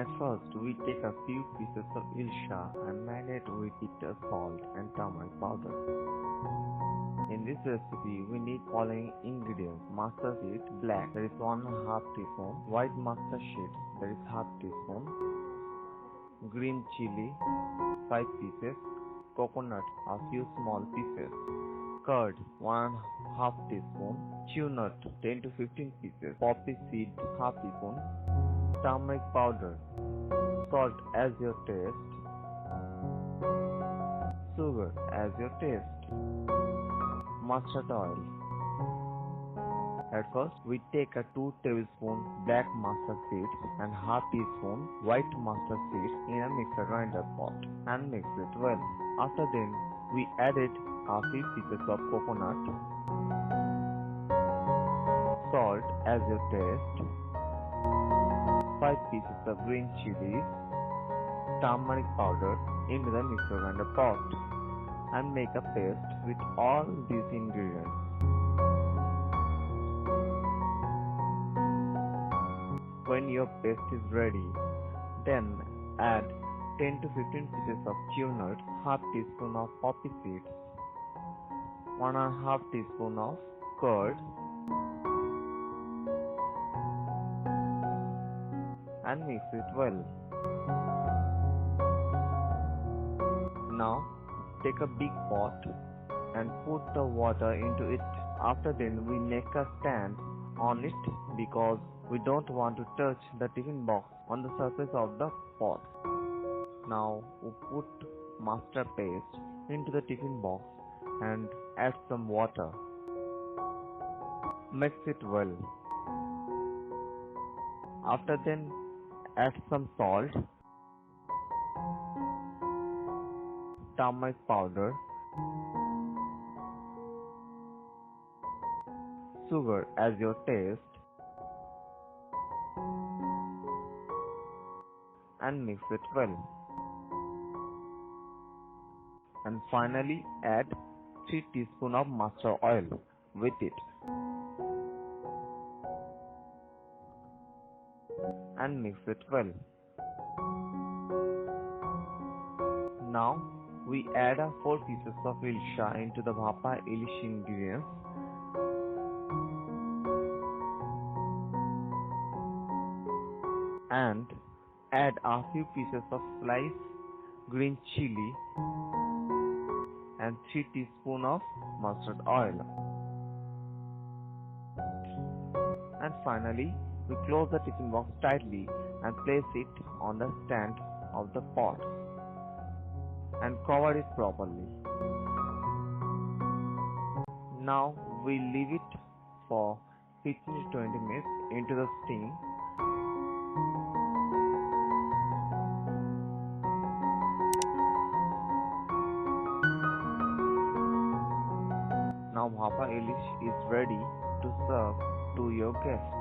At first, we take a few pieces of Ilsha and marinate with it salt and turmeric powder. In this recipe, we need following ingredients: mustard seed, black, that is 1/2 teaspoon, white mustard seed, that is 1/2 teaspoon, green chili, 5 pieces, coconut, a few small pieces, curd, 1/2 teaspoon, chew nut, 10 to 15 pieces, poppy seed, 1/2 teaspoon, turmeric powder, salt as your taste, sugar as your taste, mustard oil. At first, we take a 2 tablespoons black mustard seeds and 1/2 teaspoon white mustard seeds in a mixer grinder pot and mix it well. After then, we added a few pieces of coconut, salt as your taste, 5 pieces of green chilies, turmeric powder into the mixer grinder pot and make a paste with all these ingredients. When your paste is ready, then add 10 to 15 pieces of chew nut, 1/2 teaspoon of poppy seeds, 1/2 teaspoon of curd, and mix it well. Now take a big pot and put the water into it. After then, we make a stand on it because we don't want to touch the tiffin box on the surface of the pot. Now we put mustard paste into the tiffin box and add some water. Mix it well. After then, add some salt, turmeric powder, sugar as your taste, and mix it well. And finally, add 3 teaspoons of mustard oil with it and mix it well. Now we add 4 pieces of Hilsha into the Bhapa Ilish ingredients and add a few pieces of sliced green chili and 3 teaspoons of mustard oil. And finally, we close the tiffin box tightly and place it on the stand of the pot and cover it properly. Now we leave it for 15 to 20 minutes into the steam. Now Bhapa Ilish is ready to serve to your guests.